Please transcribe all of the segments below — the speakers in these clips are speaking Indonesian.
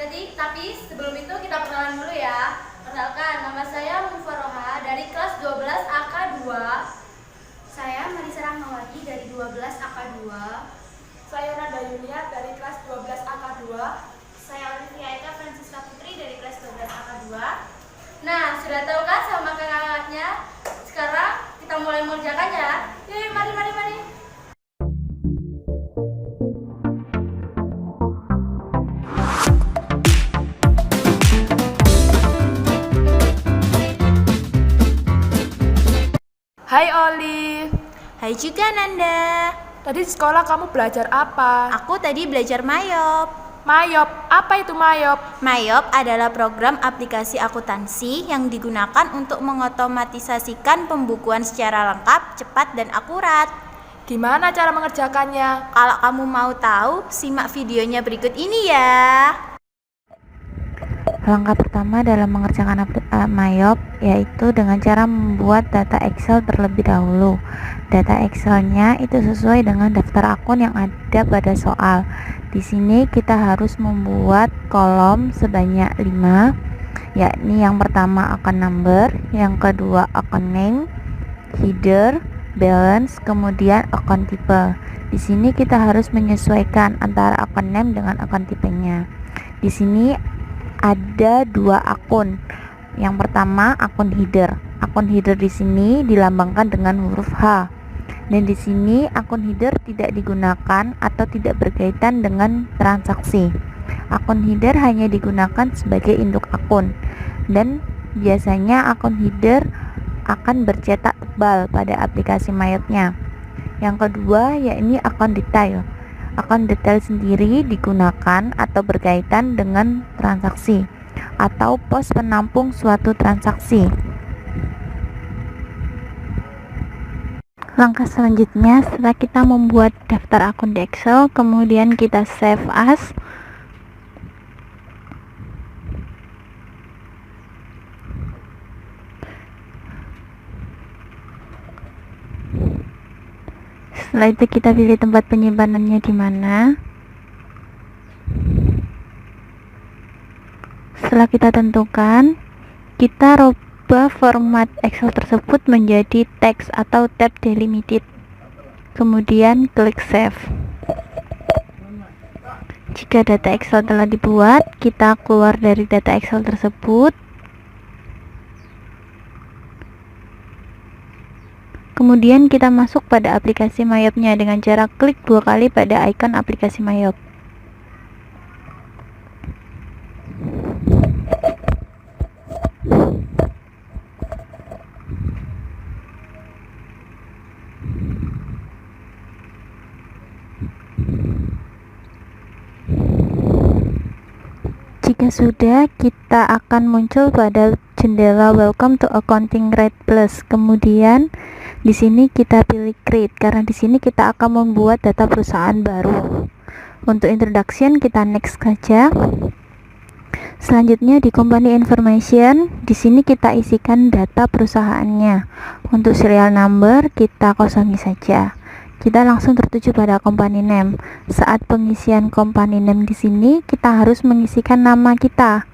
Tapi sebelum itu kita perkenalan dulu ya. Perkenalkan, nama saya Mufaroha dari kelas 12 AK2. Saya Marisa Rahmawati dari 12 AK2. Saya Nada Yulia dari kelas 12 AK2. Saya Olivia Eka Francisca Putri dari kelas 12 AK2. Nah, sudah tahu kan sama kakak-kakaknya? Sekarang kita mulai mengerjakannya. Yuk, mari. Hai Oli. Hai juga Nanda. Tadi di sekolah kamu belajar apa? Aku tadi belajar Mayop. Mayop. Apa itu Mayop? Mayop adalah program aplikasi akuntansi yang digunakan untuk mengotomatisasikan pembukuan secara lengkap, cepat, dan akurat. Gimana cara mengerjakannya? Kalau kamu mau tahu, simak videonya berikut ini ya. Langkah pertama dalam mengerjakan Mayop yaitu dengan cara membuat data Excel terlebih dahulu. Data Excelnya itu sesuai dengan daftar akun yang ada pada soal. Di sini kita harus membuat kolom sebanyak 5, yakni yang pertama account number, yang kedua account name, header, balance, kemudian account type. Di sini kita harus menyesuaikan antara account name dengan account tipenya. Di sini ada 2 akun. Yang pertama akun header. Akun header di sini dilambangkan dengan huruf H. Dan di sini akun header tidak digunakan atau tidak berkaitan dengan transaksi. Akun header hanya digunakan sebagai induk akun. Dan biasanya akun header akan bercetak tebal pada aplikasi Mayopnya. Yang kedua yakni akun detail. Akun detail sendiri digunakan atau berkaitan dengan transaksi atau pos penampung suatu transaksi. Langkah selanjutnya, setelah kita membuat daftar akun di Excel, kemudian kita save as. Setelah itu kita pilih tempat penyimpanannya di mana. Setelah kita tentukan, kita rubah format Excel tersebut menjadi teks atau tab delimited. Kemudian klik save. Jika data Excel telah dibuat, kita keluar dari data Excel tersebut. Kemudian kita masuk pada aplikasi Mayopnya dengan cara klik 2 kali pada ikon aplikasi Mayop. Jika sudah, kita akan muncul pada jendela Welcome to Accounting Grade Plus. Kemudian di sini kita pilih Create karena di sini kita akan membuat data perusahaan baru. Untuk introduction kita next saja. Selanjutnya di Company Information, di sini kita isikan data perusahaannya. Untuk serial number kita kosongi saja. Kita langsung tertuju pada company name. Saat pengisian company name di sini kita harus mengisikan nama kita.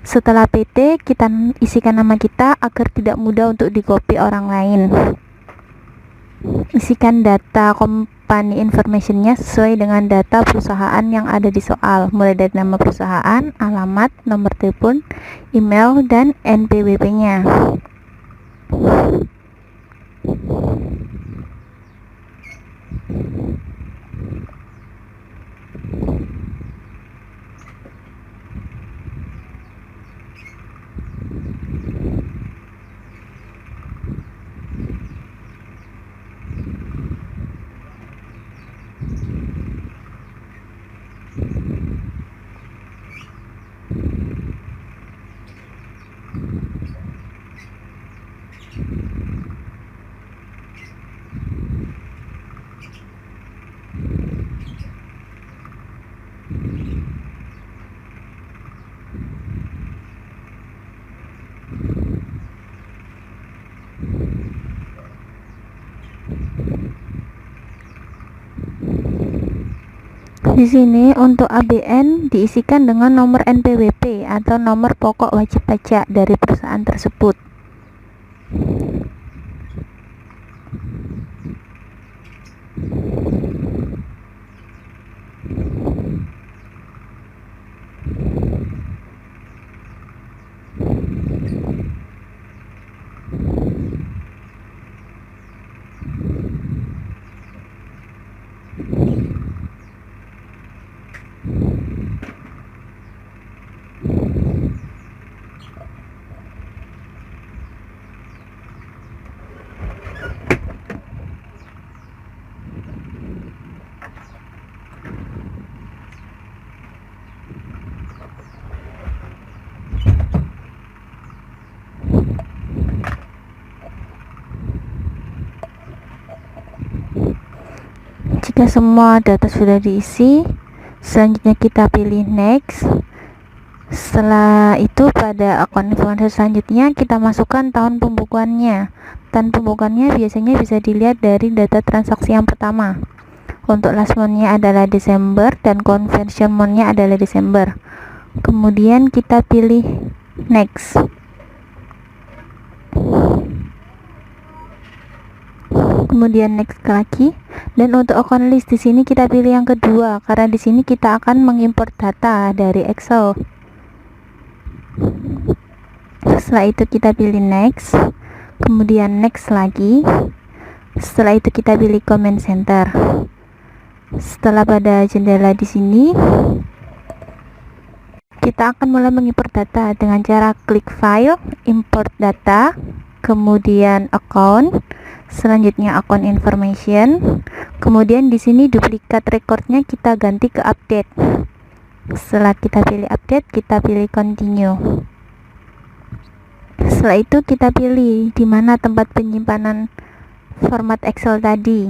Setelah PT kita isikan nama kita agar tidak mudah untuk di-copy orang lain. Isikan data company informationnya sesuai dengan data perusahaan yang ada di soal, mulai dari nama perusahaan, alamat, nomor telepon, email, dan NPWP-nya. Di sini untuk ABN diisikan dengan nomor NPWP atau nomor pokok wajib pajak dari perusahaan tersebut. Jika semua data sudah diisi, selanjutnya kita pilih next. Setelah itu pada akun influencer selanjutnya kita masukkan tahun pembukuannya. Tahun pembukuannya biasanya bisa dilihat dari data transaksi yang pertama. Untuk last month-nya adalah Desember dan conversion month-nya adalah Desember. Kemudian kita pilih next. Kemudian next lagi, dan untuk account list di sini kita pilih yang kedua karena di sini kita akan mengimport data dari Excel. Setelah itu kita pilih next, kemudian next lagi. Setelah itu kita pilih comment center. Setelah pada jendela di sini, kita akan mulai mengimport data dengan cara klik file, import data, kemudian account. Selanjutnya account information, kemudian di sini duplikat recordnya kita ganti ke update. Setelah kita pilih update, kita pilih continue. Setelah itu kita pilih di mana tempat penyimpanan format Excel tadi.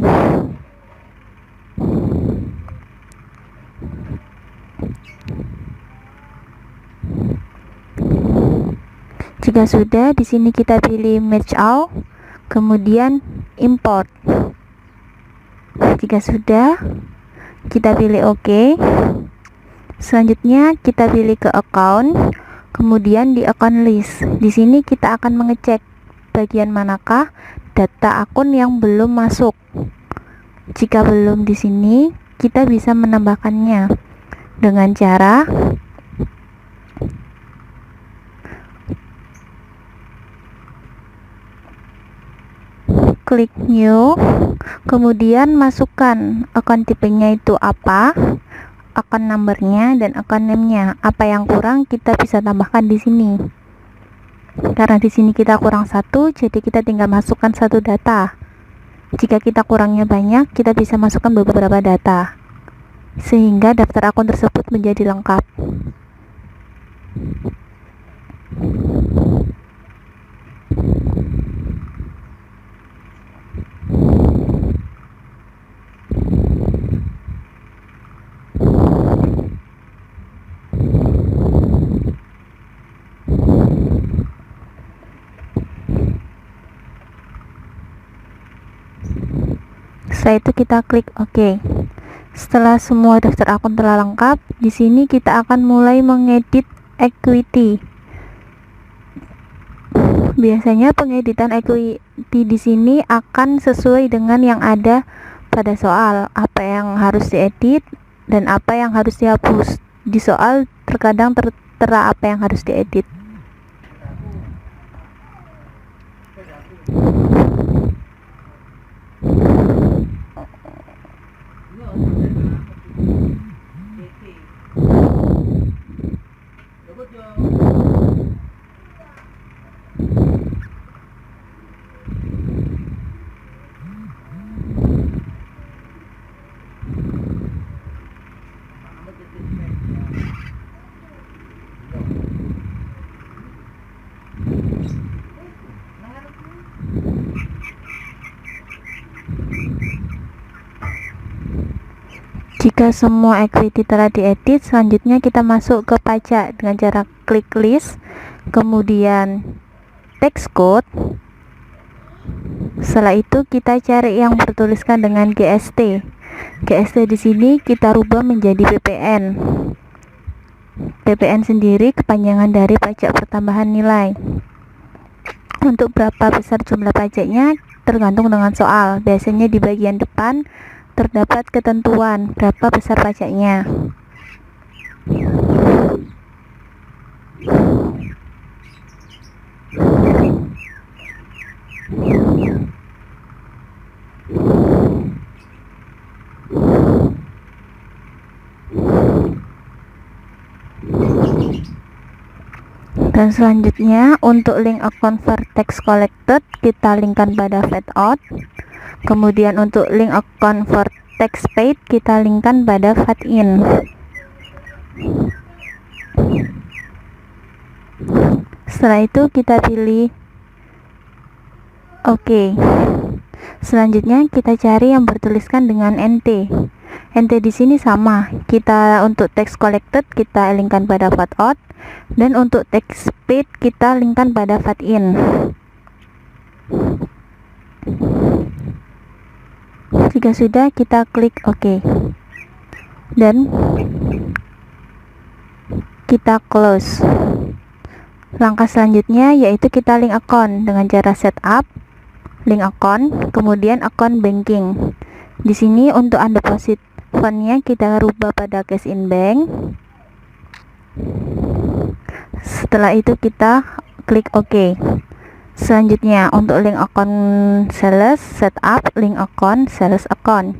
Jika sudah, di sini kita pilih match all, kemudian import. Jika sudah, kita pilih OK. Selanjutnya kita pilih ke account, kemudian di account list. Di sini kita akan mengecek bagian manakah data akun yang belum masuk. Jika belum di sini, kita bisa menambahkannya dengan cara klik new, kemudian masukkan akun tipenya itu apa, akun numbernya, dan akun name-nya. Apa yang kurang kita bisa tambahkan di sini. Karena di sini kita kurang satu, jadi kita tinggal masukkan satu data. Jika kita kurangnya banyak, kita bisa masukkan beberapa data, sehingga daftar akun tersebut menjadi lengkap. Setelah itu kita klik OK. Setelah semua daftar akun telah lengkap, di sini kita akan mulai mengedit equity. Biasanya pengeditan equity di sini akan sesuai dengan yang ada pada soal, apa yang harus diedit dan apa yang harus dihapus. Di soal terkadang tertera apa yang harus diedit. Jika semua equity telah diedit, selanjutnya kita masuk ke pajak dengan cara klik list, kemudian text code. Setelah itu kita cari yang bertuliskan dengan GST. GST di sini kita rubah menjadi PPN. PPN sendiri kepanjangan dari pajak pertambahan nilai. Untuk berapa besar jumlah pajaknya tergantung dengan soal. Biasanya di bagian depan terdapat ketentuan berapa besar pajaknya. Dan selanjutnya untuk link account for tax collected kita linkkan pada VAT out. Kemudian untuk link account for tax paid kita linkkan pada VAT in. Setelah itu kita pilih OK. Selanjutnya kita cari yang bertuliskan dengan NT. NT di sini sama. Kita untuk tax collected kita linkkan pada VAT out, dan untuk tax paid kita linkkan pada VAT in. Jika sudah, kita klik OK dan kita close. Langkah selanjutnya yaitu kita link account dengan cara setup link account, kemudian account banking. Di sini untuk undeposit fundnya kita rubah pada cash in bank. Setelah itu kita klik OK. Selanjutnya untuk link account sales, setup link account sales account.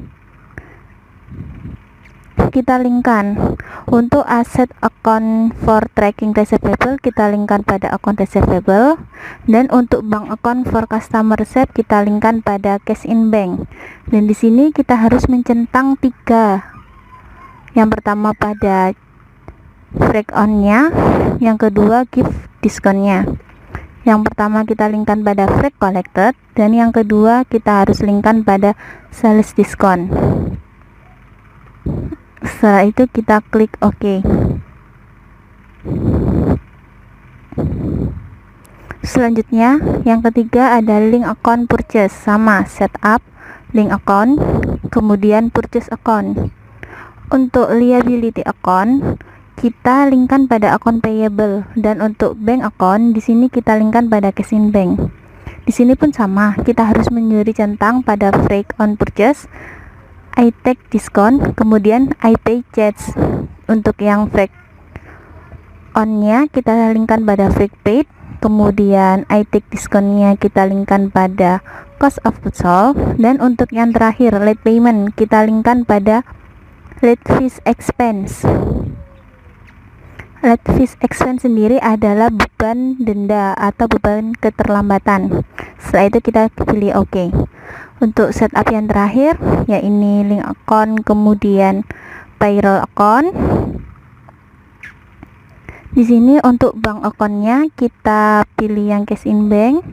Kita linkkan. Untuk asset account for tracking receivable kita linkkan pada account receivable, dan untuk bank account for customer receipt kita linkkan pada cash in bank. Dan di sini kita harus mencentang 3. Yang pertama pada break on-nya, yang kedua gift discount-nya. Yang pertama kita linkkan pada freak collected, dan yang kedua kita harus linkkan pada sales discount. Setelah itu kita klik OK. Selanjutnya yang ketiga ada link account purchase, sama setup link account kemudian purchase account. Untuk liability account kita linkkan pada account payable, dan untuk bank account di sini kita linkkan pada cash in bank. Di sini pun sama, kita harus menyuri centang pada freak on purchase, I take discount, kemudian I pay charge. Untuk yang freak on-nya kita linkkan pada freak paid, kemudian I take discount-nya kita linkkan pada cost of goods sold, dan untuk yang terakhir late payment kita linkkan pada late fees expense. Late fees expense sendiri adalah beban denda atau beban keterlambatan. Setelah itu kita pilih OK. Untuk setup yang terakhir, ya ini link account kemudian payroll account. Di sini untuk bank account-nya kita pilih yang cash in bank,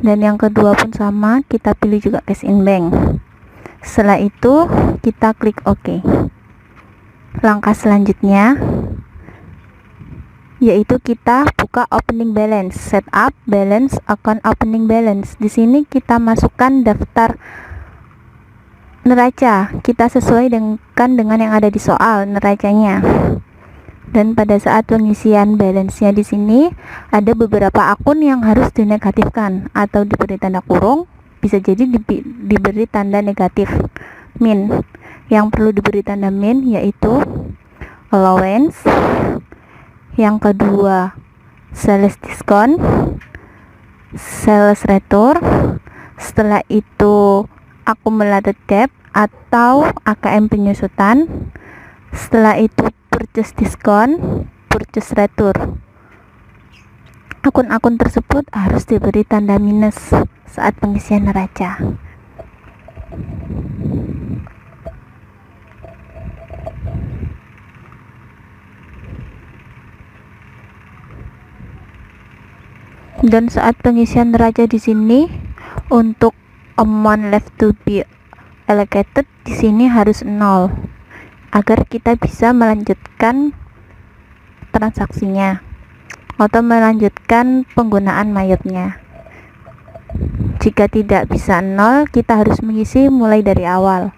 dan yang kedua pun sama, kita pilih juga cash in bank. Setelah itu kita klik OK. Langkah selanjutnya yaitu kita buka opening balance, setup balance account opening balance. Di sini kita masukkan daftar neraca, kita sesuai dengan yang ada di soal neracanya. Dan pada saat pengisian balance-nya di sini ada beberapa akun yang harus dinegatifkan atau diberi tanda kurung, bisa jadi diberi tanda negatif min. Yang perlu diberi tanda min yaitu allowance, yang kedua sales discount, sales return, setelah itu accumulated debt atau AKM penyusutan, setelah itu purchase discount, purchase return. Akun-akun tersebut harus diberi tanda minus saat pengisian neraca. Dan saat pengisian neraca di sini untuk amount left to be allocated di sini harus 0 agar kita bisa melanjutkan transaksinya atau melanjutkan penggunaan mayopnya. Jika tidak bisa 0, kita harus mengisi mulai dari awal.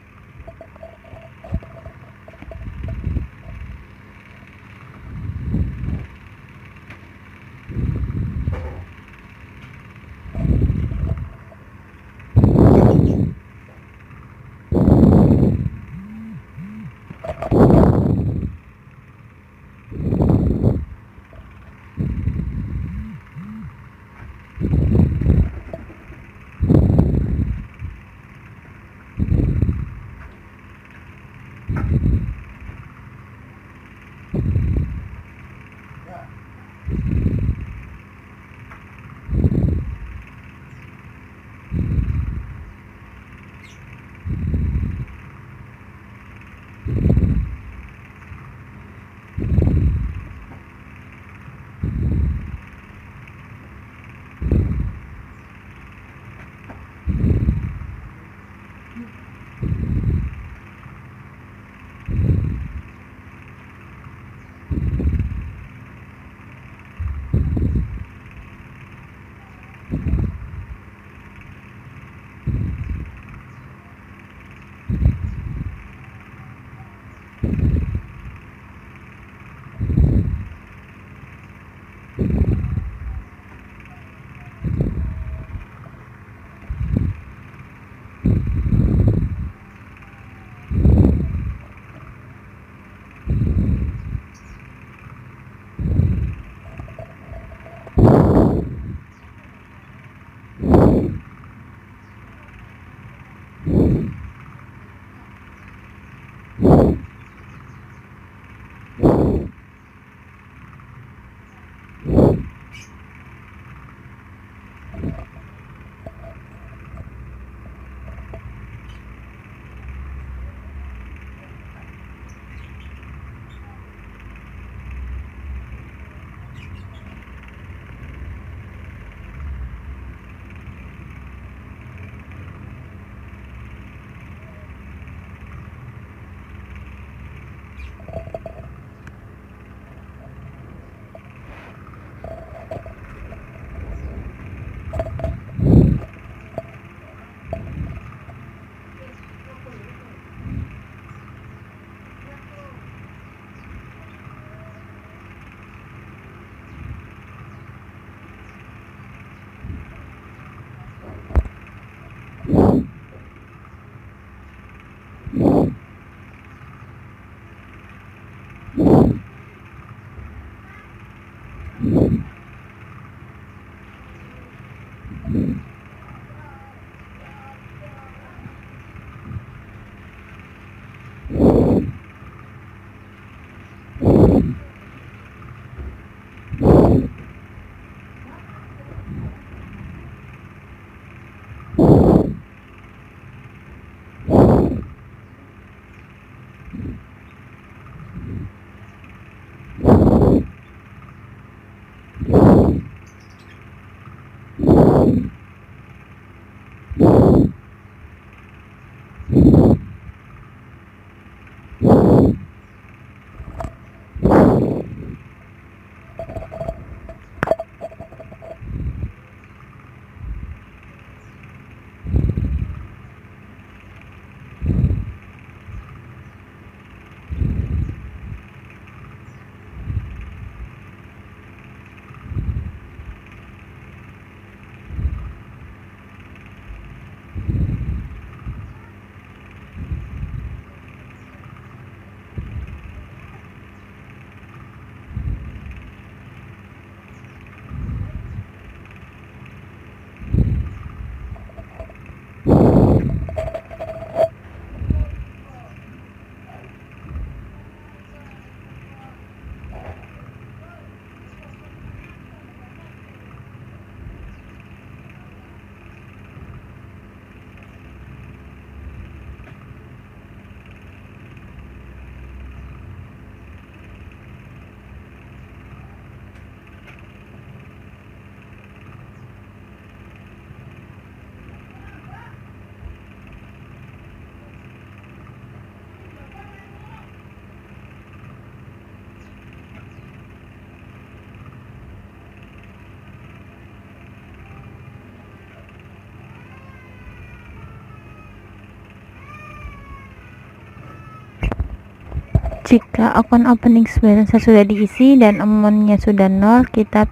Jika akun opening balance sudah diisi dan amountnya sudah 0, kita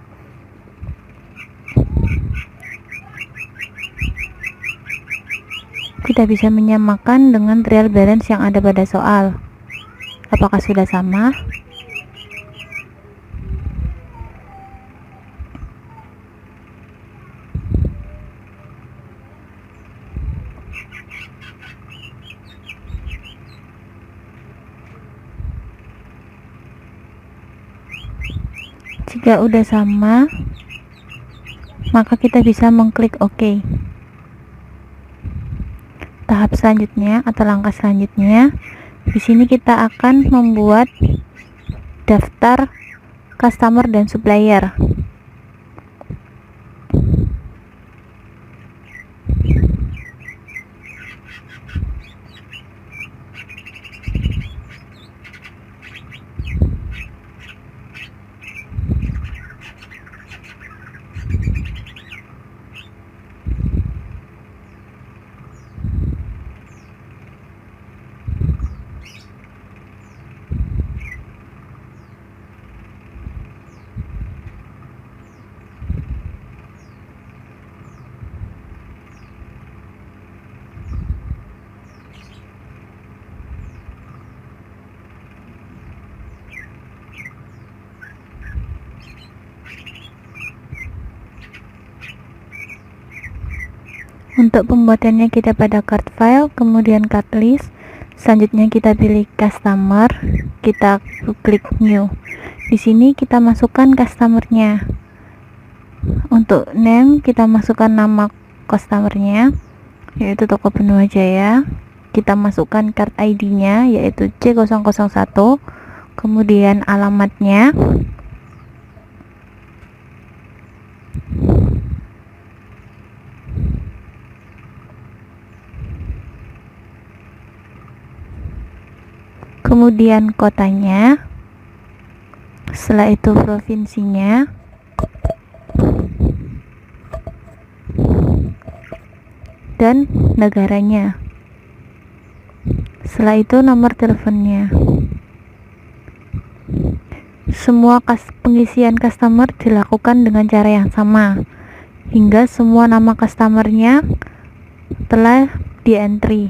bisa menyamakan dengan trial balance yang ada pada soal. Apakah sudah sama? Jika udah sama, maka kita bisa mengklik OK. Tahap selanjutnya atau langkah selanjutnya, di sini kita akan membuat daftar customer dan supplier. Untuk pembuatannya kita pada card file, kemudian card list, selanjutnya kita pilih customer, kita klik new. Di sini kita masukkan customernya. Untuk name kita masukkan nama customernya, yaitu Toko Benua Jaya. Kita masukkan card ID-nya, yaitu C001, kemudian alamatnya. Kemudian kotanya, setelah itu provinsinya, dan negaranya. Setelah itu nomor teleponnya. Semua pengisian customer dilakukan dengan cara yang sama hingga semua nama customernya telah di entry.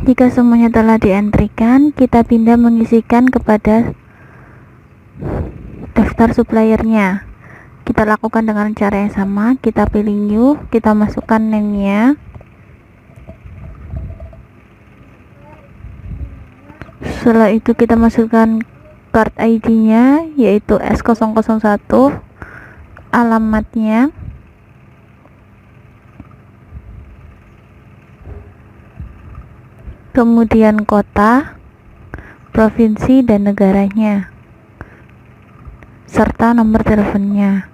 Jika semuanya telah dientrikan, kita pindah mengisikan kepada daftar suppliernya. Kita lakukan dengan cara yang sama. Kita pilih new, kita masukkan name-nya. Setelah itu kita masukkan card ID-nya, yaitu S001, alamatnya, kemudian kota, provinsi dan negaranya, serta nomor teleponnya.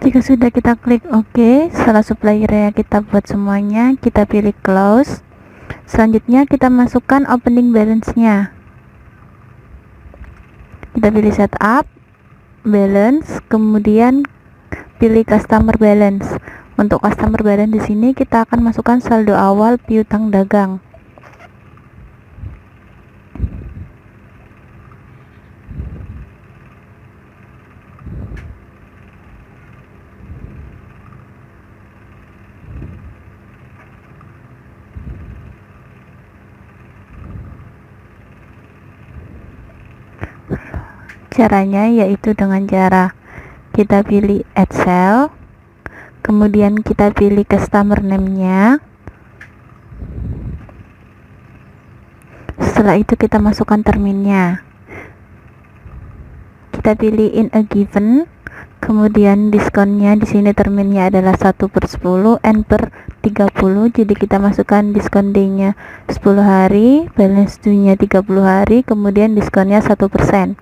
Jika sudah, kita klik OK. Setelah suppliernya kita buat semuanya, kita pilih close. Selanjutnya kita masukkan opening balance-nya. Kita pilih setup, balance, kemudian pilih customer balance. Untuk customer balance di sini kita akan masukkan saldo awal piutang dagang. Caranya yaitu dengan cara kita pilih add cell, kemudian kita pilih customer name-nya. Setelah itu kita masukkan terminnya. Kita pilih in a given, kemudian diskonnya di sini terminnya adalah 1/10, n/30. Jadi kita masukkan diskon day-nya 10 hari, balance due-nya 30 hari, kemudian diskonnya 1%.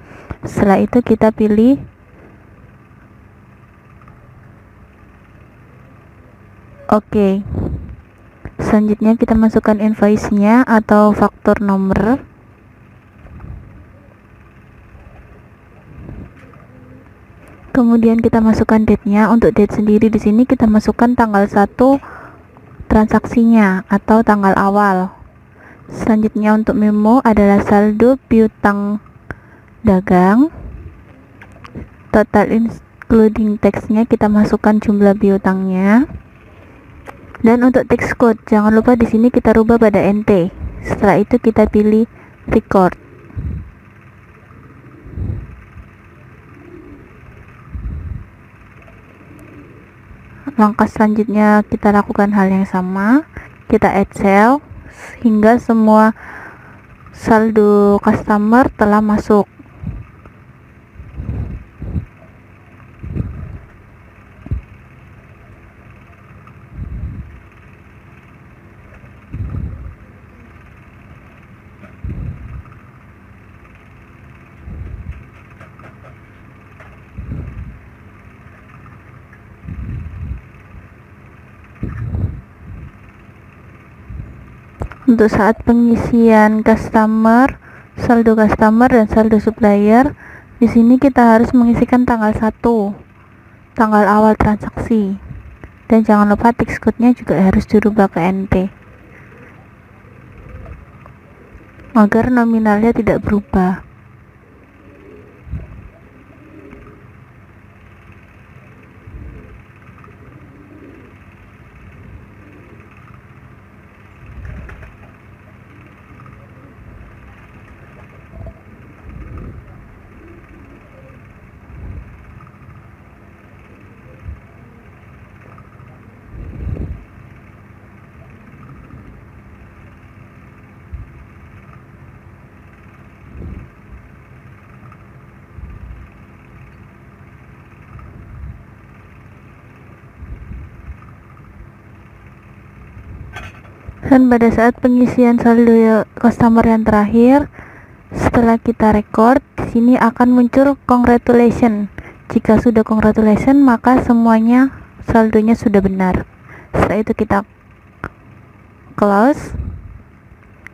Setelah itu kita pilih OK. Selanjutnya kita masukkan invoice-nya atau faktur nomor. Kemudian kita masukkan date-nya. Untuk date sendiri di sini kita masukkan tanggal 1 transaksinya atau tanggal awal. Selanjutnya untuk memo adalah saldo piutang dagang. Total including tax-nya kita masukkan jumlah piutangnya. Dan untuk tax code jangan lupa di sini kita rubah pada NT. Setelah itu kita pilih record. Langkah selanjutnya kita lakukan hal yang sama, kita add cell hingga semua saldo customer telah masuk. Untuk saat pengisian saldo customer dan saldo supplier, di sini kita harus mengisikan tanggal 1, tanggal awal transaksi. Dan jangan lupa text code-nya juga harus dirubah ke NT agar nominalnya tidak berubah. Dan pada saat pengisian saldo customer yang terakhir, setelah kita record, di sini akan muncul congratulations. Jika sudah congratulations, maka semuanya saldonya sudah benar. Setelah itu kita close.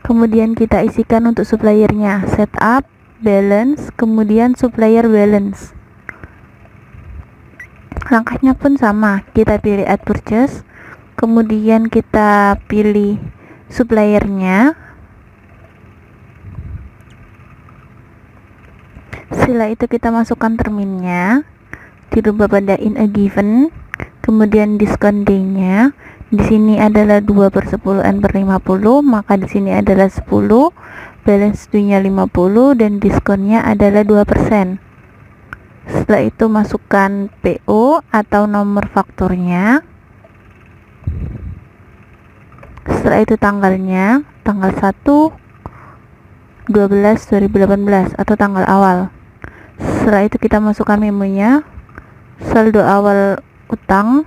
Kemudian kita isikan untuk suppliernya, setup, balance, kemudian supplier balance. Langkahnya pun sama, kita pilih add purchase, kemudian kita pilih suppliernya. Setelah itu kita masukkan terminnya, dirubah pada in a given, kemudian discount day-nya. Di sini adalah 2/10 N/50, maka di sini adalah 10, balance due-nya 50 dan diskonnya adalah 2%. Setelah itu masukkan PO atau nomor fakturnya. Setelah itu tanggalnya, tanggal 1/12/2018 atau tanggal awal. Setelah itu kita masukkan memonya, saldo awal utang.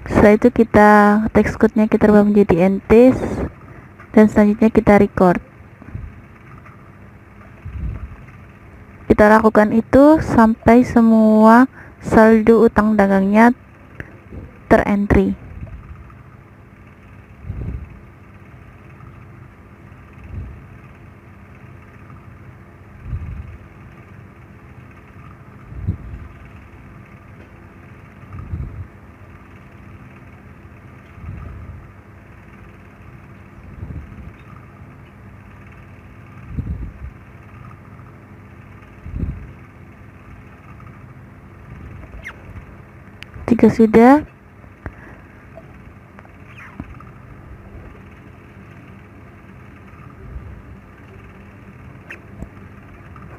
Setelah itu kita text code-nya kita rubah menjadi NT dan selanjutnya kita record. Kita lakukan itu sampai semua saldo utang dagangnya terentry. Jika sudah,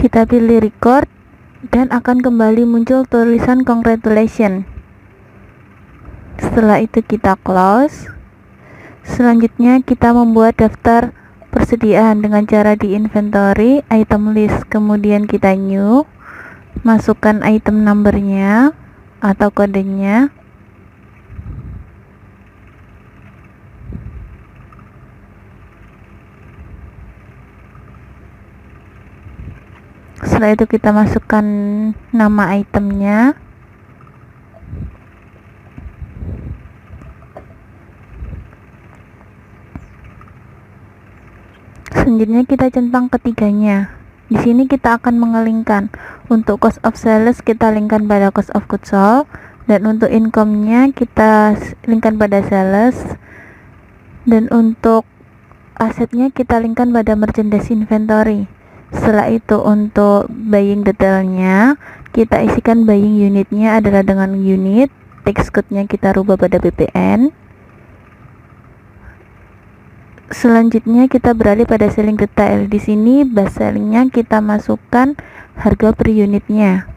kita pilih record dan akan kembali muncul tulisan congratulations. Setelah itu kita close. Selanjutnya kita membuat daftar persediaan dengan cara di inventory, item list, kemudian kita new, masukkan item numbernya atau kodenya. Setelah itu kita masukkan nama itemnya. Selanjutnya kita centang ketiganya. Di sini kita akan mengelingkan. Untuk cost of sales kita linkkan pada cost of goods sold, dan untuk income-nya kita linkkan pada sales, dan untuk asetnya kita linkkan pada merchandise inventory. Setelah itu untuk buying detailnya kita isikan buying unitnya adalah dengan unit, text code-nya kita rubah pada BPN. Selanjutnya kita beralih pada selling detail. Di sini base sellingnya kita masukkan harga per unitnya.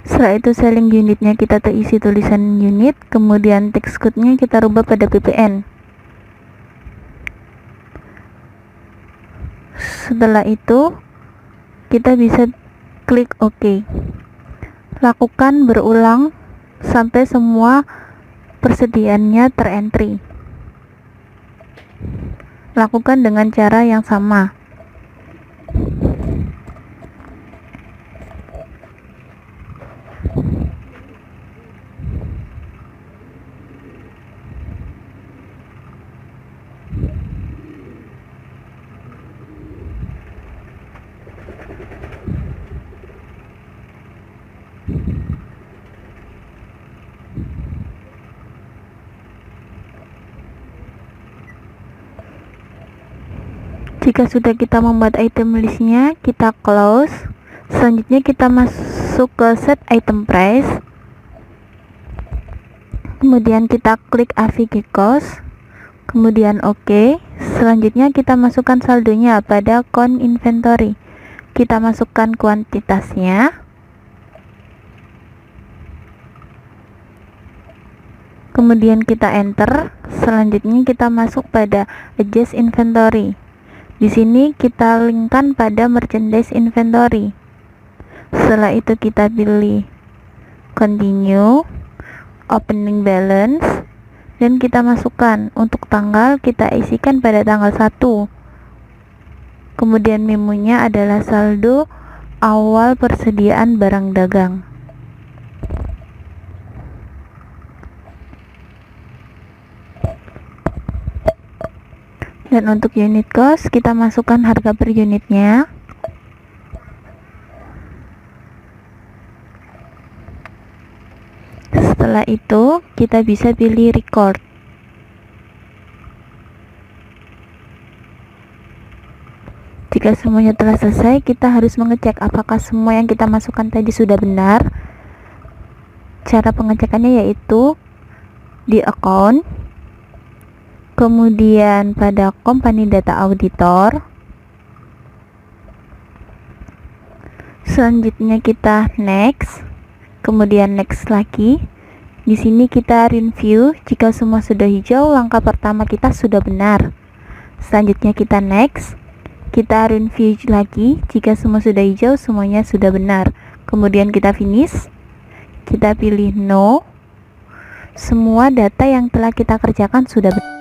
Setelah itu selling unitnya kita terisi tulisan unit, kemudian text code-nya kita rubah pada ppn. Setelah itu kita bisa klik OK. Lakukan berulang sampai semua persediaannya terentry. Lakukan dengan cara yang sama. Jika sudah kita membuat item listnya, kita close. Selanjutnya kita masuk ke set item price, kemudian kita klik AVG cost, kemudian OK. Selanjutnya kita masukkan saldonya pada count inventory. Kita masukkan kuantitasnya, kemudian kita enter. Selanjutnya kita masuk pada adjust inventory. Di sini kita linkkan pada merchandise inventory. Setelah itu kita pilih continue, opening balance, dan kita masukkan untuk tanggal, kita isikan pada tanggal 1. Kemudian memonya adalah saldo awal persediaan barang dagang. Dan untuk unit cost kita masukkan harga per unitnya. Setelah itu kita bisa pilih record. Jika semuanya telah selesai, kita harus mengecek apakah semua yang kita masukkan tadi sudah benar. Cara pengecekannya yaitu di account, kemudian pada company data auditor, selanjutnya kita next, kemudian next lagi. Di sini kita review. Jika semua sudah hijau, langkah pertama kita sudah benar. Selanjutnya kita next, kita review lagi. Jika semua sudah hijau, semuanya sudah benar. Kemudian kita finish, kita pilih no. Semua data yang telah kita kerjakan sudah benar.